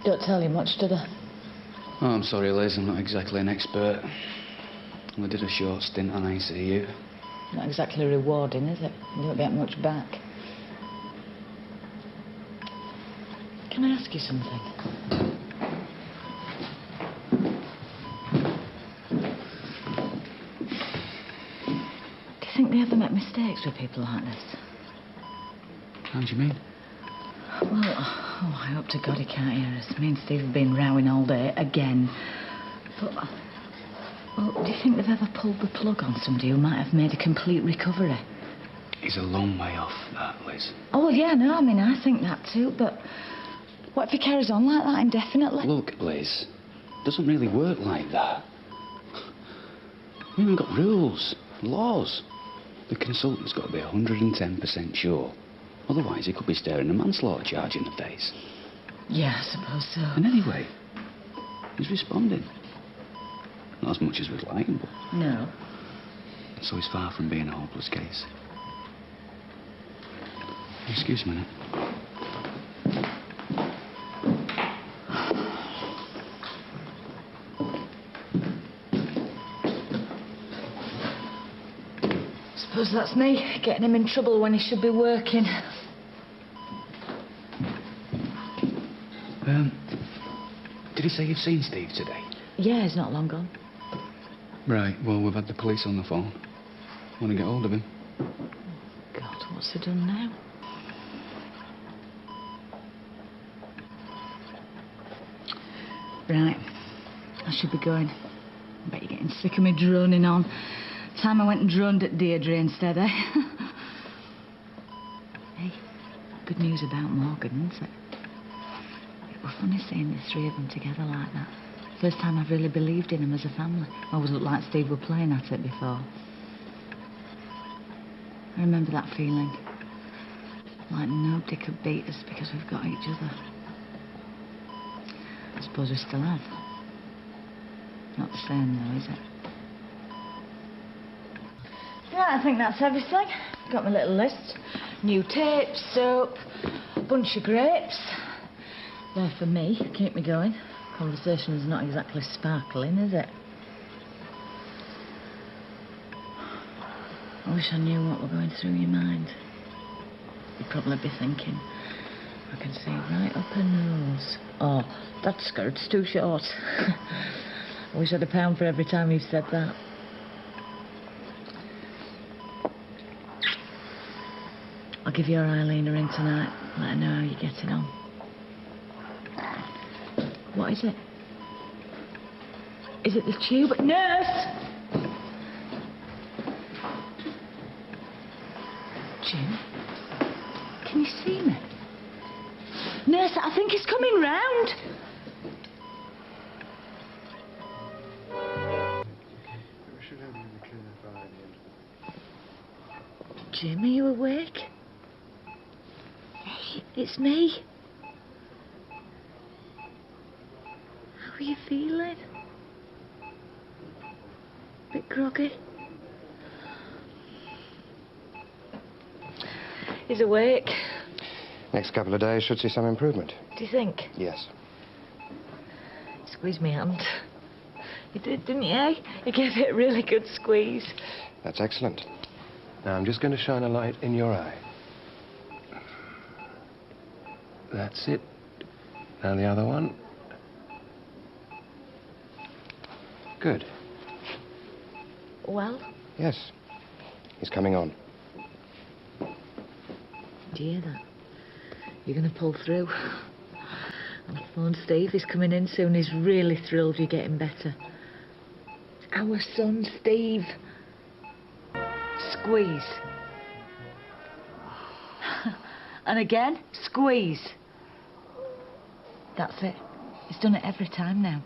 Don't tell you much, do they? Oh, I'm sorry, Liz, I'm not exactly an expert. I did a short stint on ICU. Not exactly rewarding, is it? You don't get much back. Can I ask you something? Do you think they ever make mistakes with people like this? How do you mean? Well, I hope to God he can't hear us. Me and Steve have been rowing all day, again. But, well, do you think they've ever pulled the plug on somebody who might have made a complete recovery? He's a long way off that, Liz. Oh, well, yeah, no, I mean, I think that too, but what if he carries on like that indefinitely? Look, Liz, it doesn't really work like that. We haven't got rules, laws. The consultant's got to be 110% sure. Otherwise, he could be staring a manslaughter charge in the face. Yeah, I suppose so. And anyway, he's responding. Not as much as we'd like him, but... No. So he's far from being a hopeless case. Excuse me a minute. Suppose that's me, getting him in trouble when he should be working. Did he say you've seen Steve today? Yeah, he's not long gone. Right, well, we've had the police on the phone. Want to get hold of him? God, what's he done now? Right, I should be going. I bet you're getting sick of me droning on. Time I went and droned at Deirdre instead, eh? Hey, good news about Morgan, isn't it? It was funny seeing the three of them together like that. First time I've really believed in them as a family. Always looked like Steve were playing at it before. I remember that feeling. Like nobody could beat us because we've got each other. I suppose we still have. Not the same though, is it? Right, I think that's everything. Got my little list. New tape, soap, bunch of grapes. They're for me, keep me going. Conversation's not exactly sparkling, is it? I wish I knew what were going through your mind. You'd probably be thinking, I can see right up her nose. Oh, that skirt's too short. I wish I had £1 for every time you've said that. I'll give your Eileen a ring tonight. Let her know how you're getting on. What is it? Is it the tube? Nurse! Jim? Can you see me? Nurse, I think he's coming round. Jim, are you awake? Hey, it's me. How are you feeling? Bit groggy? He's awake. Next couple of days should see some improvement. Do you think? Yes. Squeeze me hand. You did, didn't you, eh? You gave it a really good squeeze. That's excellent. Now, I'm just going to shine a light in your eye. That's it. Now the other one. Good. Well? Yes. He's coming on. Do you hear that? You're going to pull through. I'll phone Steve. He's coming in soon. He's really thrilled you're getting better. Our son, Steve. Squeeze. And again, squeeze. That's it. He's done it every time now.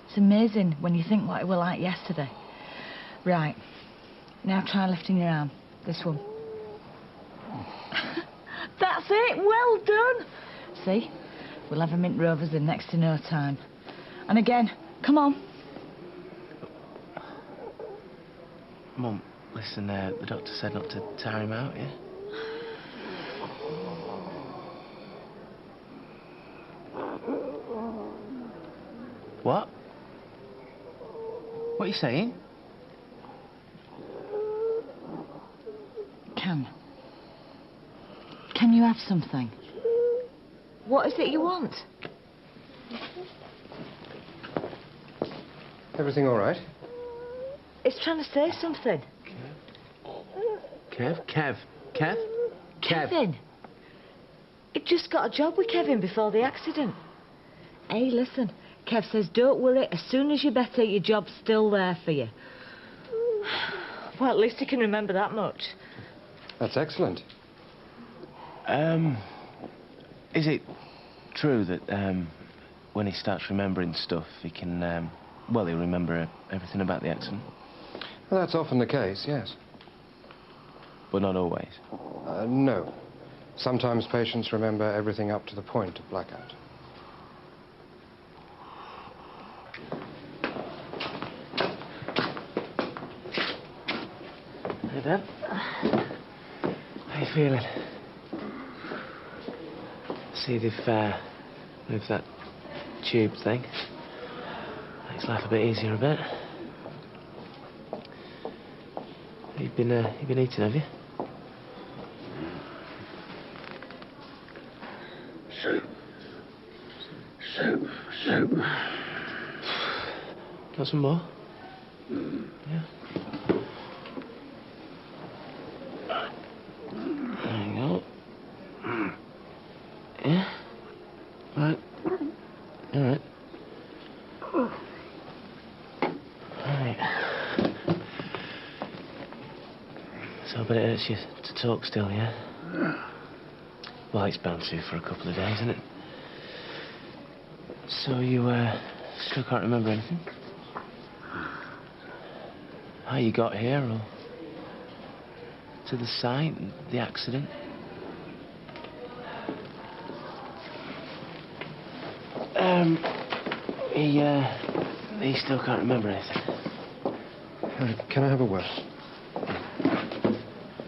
It's amazing when you think what it was like yesterday. Right. Now try lifting your arm. This one. That's it. Well done. See? We'll have a Mint Rovers in next to no time. And again. Come on. Mum, listen, the doctor said not to tire him out, yeah? What? What are you saying? Can you have something? What is it you want? Everything all right? It's trying to say something. Kev. Kevin. It just got a job with Kevin before the accident. Hey, listen. Kev says, don't worry, as soon as you're better, your job's still there for you. Well, at least you can remember that much. That's excellent. Is it true that, when he starts remembering stuff, he can, he'll remember everything about the accident? Well, that's often the case, yes. But not always? No. Sometimes patients remember everything up to the point of blackout. Hey, Dad. How you feeling? See, they've moved that tube thing. Makes life a bit easier a bit. You've been eating, have you? Soup. Got some more? Yeah. There you go. Yeah? Right. All right. So, but it hurts you to talk still, yeah? Well, it's bound to for a couple of days, isn't it? So you, still can't remember anything? How you got here, or to the site, the accident? He still can't remember anything. Can I have a word?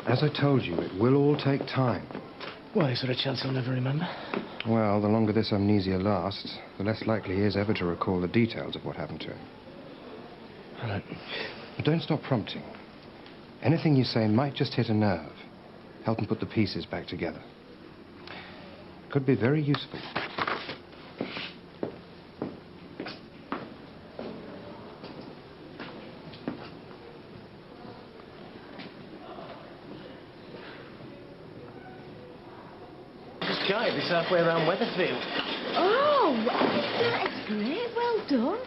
As I told you, it will all take time. Well, is there a chance he'll never remember? Well, the longer this amnesia lasts, the less likely he is ever to recall the details of what happened to him. All right. But don't stop prompting. Anything you say might just hit a nerve. Help him put the pieces back together. Could be very useful. Guy, this halfway around Weatherfield. Oh, that is great. Well done.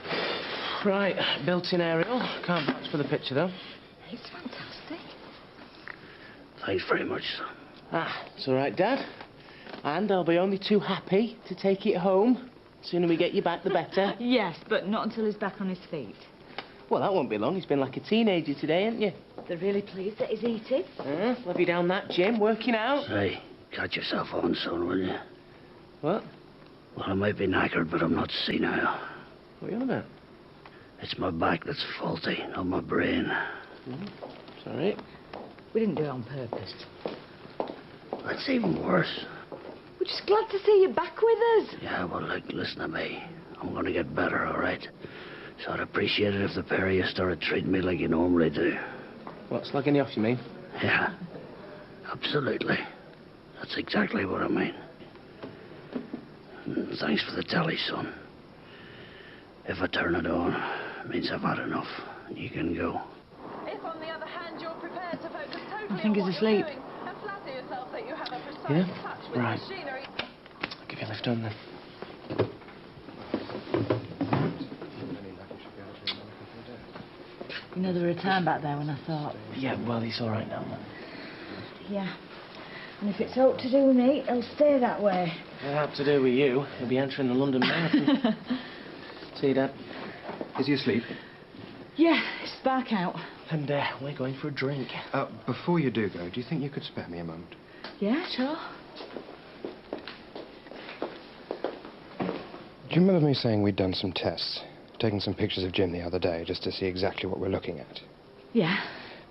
Right, built-in aerial. Can't vouch for the picture, though. It's fantastic. Thanks very much, son. It's all right, Dad. And I'll be only too happy to take it home. The sooner we get you back, the better. Yes, but not until he's back on his feet. Well, that won't be long. He's been like a teenager today, hasn't you? They're really pleased that he's eating. Love you down that gym, working out. Say, catch yourself on, son, will you? What? Well, I might be knackered, but I'm not senile. What are you on about? It's my back that's faulty, not my brain. It's all right. We didn't do it on purpose. That's even worse. We're just glad to see you back with us. Yeah, well, look, listen to me. I'm going to get better, all right? So I'd appreciate it if the pair of you started treating me like you normally do. What, slugging you off, you mean? Yeah, absolutely. That's exactly what I mean. And thanks for the telly, son. If I turn it on, it means I've had enough. You can go. If, on the other hand, you're prepared to focus totally I think on he's what you're asleep. doing and flatter yourself that you have a precise Yeah? touch with Right. machinery. I'll give you a lift on then. You know, there were a time back there when I thought, Yeah, well, he's all right now. yeah. And if it's aught to do with me, it'll stay that way. It'll have to do with you. He'll be entering the London Marathon. See you, Dad. Is he asleep? Yeah, it's back out. And we're going for a drink. Before you do go, do you think you could spare me a moment? Yeah, sure. Do you remember me saying we'd done some tests? Taken some pictures of Jim the other day, just to see exactly what we're looking at. Yeah.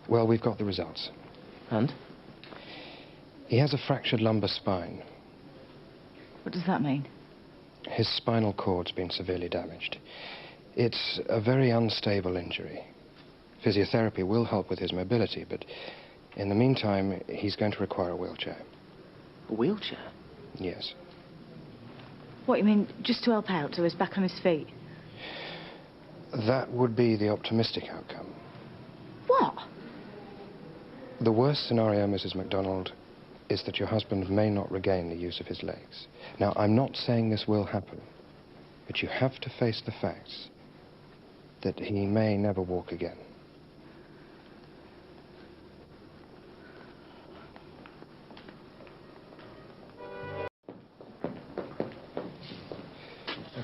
Well, we've got the results. And? He has a fractured lumbar spine. What does that mean? His spinal cord's been severely damaged. It's a very unstable injury. Physiotherapy will help with his mobility, but in the meantime, he's going to require a wheelchair. A wheelchair? Yes. What, you mean just to help out, so he's back on his feet? That would be the optimistic outcome. What? The worst scenario, Mrs. McDonald, is that your husband may not regain the use of his legs. Now, I'm not saying this will happen, but you have to face the facts that he may never walk again.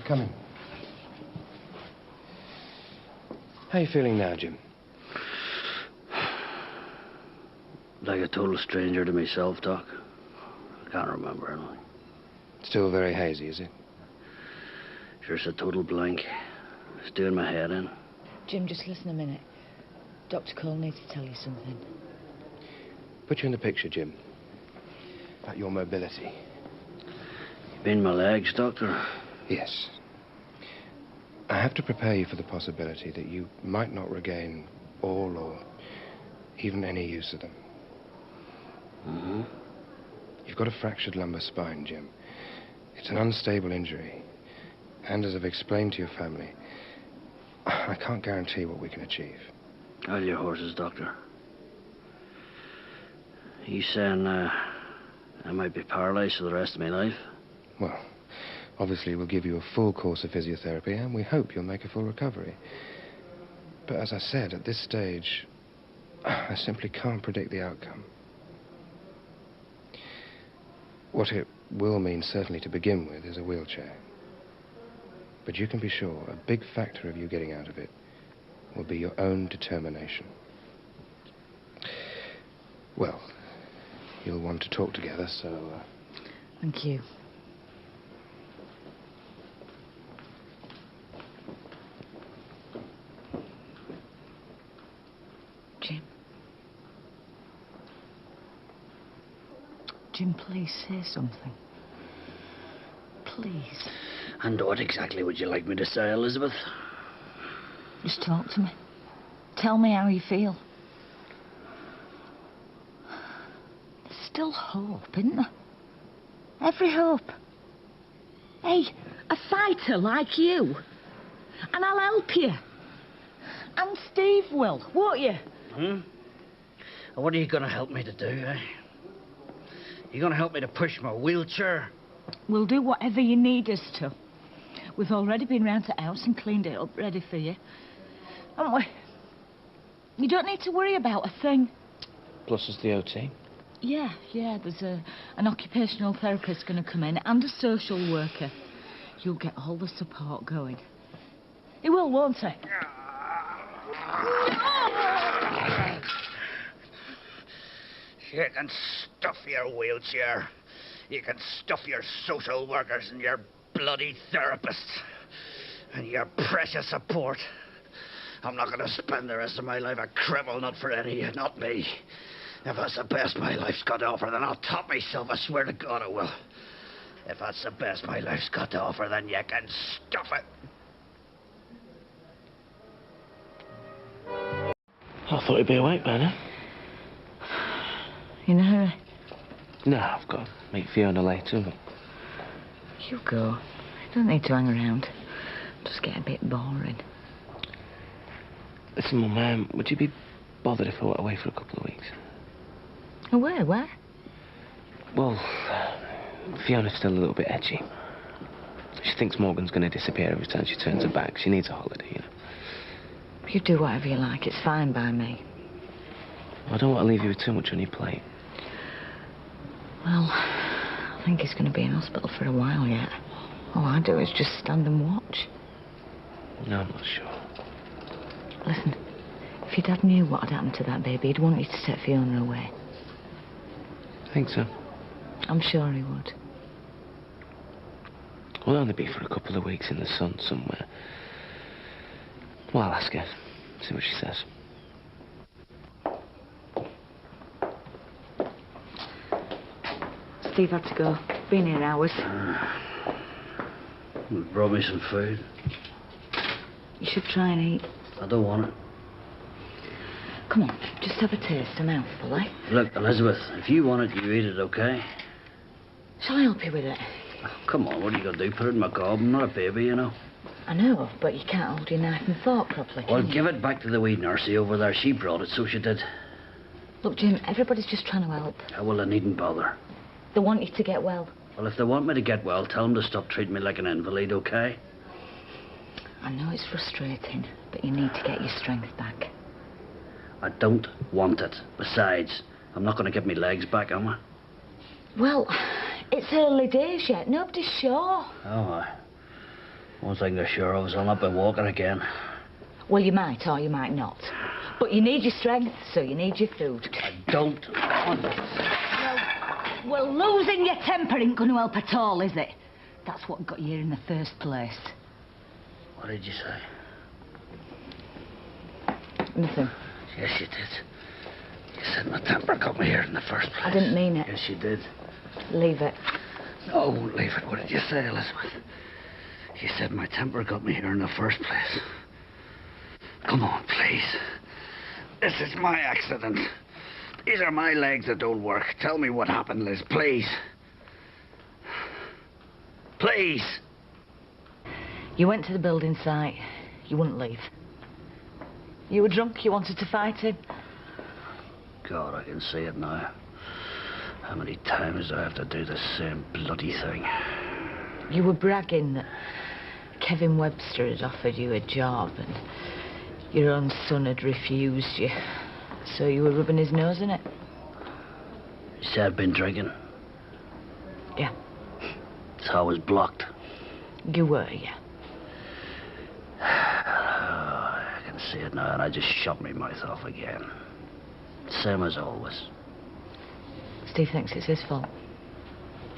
Come in. How are you feeling now, Jim? Like a total stranger to myself, Doc. I can't remember anything. Still very hazy, is it? Sure, it's a total blank. It's doing my head in. Jim, just listen a minute. Dr. Cole needs to tell you something. Put you in the picture, Jim. About your mobility. You mean my legs, Doctor? Yes. I have to prepare you for the possibility that you might not regain all or even any use of them. Mm-hmm. You've got a fractured lumbar spine, Jim. It's an unstable injury. And as I've explained to your family, I can't guarantee what we can achieve. All your horses, Doctor. You saying I might be paralyzed for the rest of my life? Well, obviously we'll give you a full course of physiotherapy and we hope you'll make a full recovery. But as I said, at this stage, I simply can't predict the outcome. What it will mean, certainly to begin with, is a wheelchair. But you can be sure a big factor of you getting out of it will be your own determination. Well, you'll want to talk together, so... Thank you. Jim. Jim, please say something. Please. And what exactly would you like me to say, Elizabeth? Just talk to me. Tell me how you feel. There's still hope, isn't there? Every hope. Hey, a fighter like you. And I'll help you. And Steve will, won't you? And what are you going to help me to do, eh? You going to help me to push my wheelchair? We'll do whatever you need us to. We've already been round to the house and cleaned it up, ready for you. Haven't we? You don't need to worry about a thing. Plus there's the OT. Yeah, there's an occupational therapist going to come in and a social worker. You'll get all the support going. He will, won't he? You can stuff your wheelchair. You can stuff your social workers and your bloody therapists. And your precious support. I'm not going to spend the rest of my life a cripple, not for any of you, not me. If that's the best my life's got to offer, then I'll top myself, I swear to God I will. If that's the best my life's got to offer, then you can stuff it. I thought he'd be awake by now. In a hurry? No, I've got to meet Fiona later, but... You go. You don't need to hang around. Just get a bit boring. Listen, Mum, would you be bothered if I went away for a couple of weeks? Away? Where? Well, Fiona's still a little bit edgy. She thinks Morgan's going to disappear every time she turns her back. She needs a holiday, you know. You do whatever you like. It's fine by me. I don't want to leave you with too much on your plate. Well, I think he's going to be in hospital for a while yet. All I do is just stand and watch. No, I'm not sure. Listen, if your dad knew what had happened to that baby, he'd want you to set Fiona away. Think so? I'm sure he would. We'll only be for a couple of weeks in the sun somewhere. Well, I'll ask her. See what she says. Steve had to go. Been here hours. Brought me some food. You should try and eat. I don't want it. Come on, just have a taste, a mouthful, eh? Look, Elizabeth, if you want it, you eat it, okay? Shall I help you with it? Oh, come on, what are you going to do? Put it in my gob? I'm not a baby, you know. I know, but you can't hold your knife and fork properly, can Well, you? give it back to the wee nursey over there. She brought it, so she did. Look, Jim, everybody's just trying to help. Oh, well, I needn't bother. They want you to get well. Well, if they want me to get well, tell them to stop treating me like an invalid, okay? I know it's frustrating, but you need to get your strength back. I don't want it. Besides, I'm not going to get my legs back, am I? Well, it's early days yet. Nobody's sure. Oh, one thing they're sure of is I'll not be walking again. Well, you might or you might not. But you need your strength, so you need your food. I don't want it. Well, losing your temper ain't going to help at all, is it? That's what got you here in the first place. What did you say? Nothing. Yes, you did. You said my temper got me here in the first place. I didn't mean it. Yes, you did. Leave it. No, I won't leave it. What did you say, Elizabeth? You said my temper got me here in the first place. Come on, please. This is my accident. These are my legs that don't work. Tell me what happened, Liz, please. Please. You went to the building site. You wouldn't leave. You were drunk. You wanted to fight him. God, I can see it now. How many times do I have to do the same bloody thing? You were bragging that Kevin Webster had offered you a job and your own son had refused you. So you were rubbing his nose in it? You said I'd been drinking. Yeah. So I was blocked. You were, yeah. I can see it now, and I just shut my mouth off again. Same as always. Steve thinks it's his fault.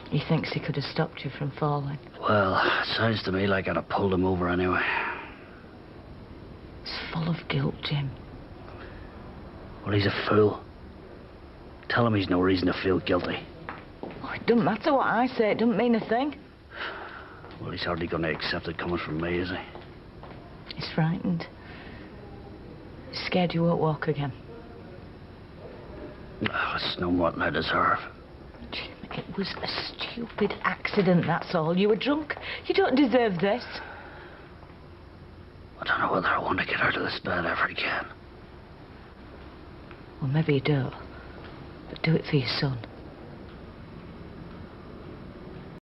He thinks he could have stopped you from falling. Well, it sounds to me like I'd have pulled him over anyway. It's full of guilt, Jim. Well, he's a fool. Tell him he's no reason to feel guilty. Oh, it doesn't matter what I say. It doesn't mean a thing. Well, he's hardly going to accept it coming from me, is he? He's frightened. He's scared you won't walk again. Oh, it's no more than I deserve. Jim, it was a stupid accident, that's all. You were drunk. You don't deserve this. I don't know whether I want to get out of this bed ever again. Well, maybe you don't. But do it for your son.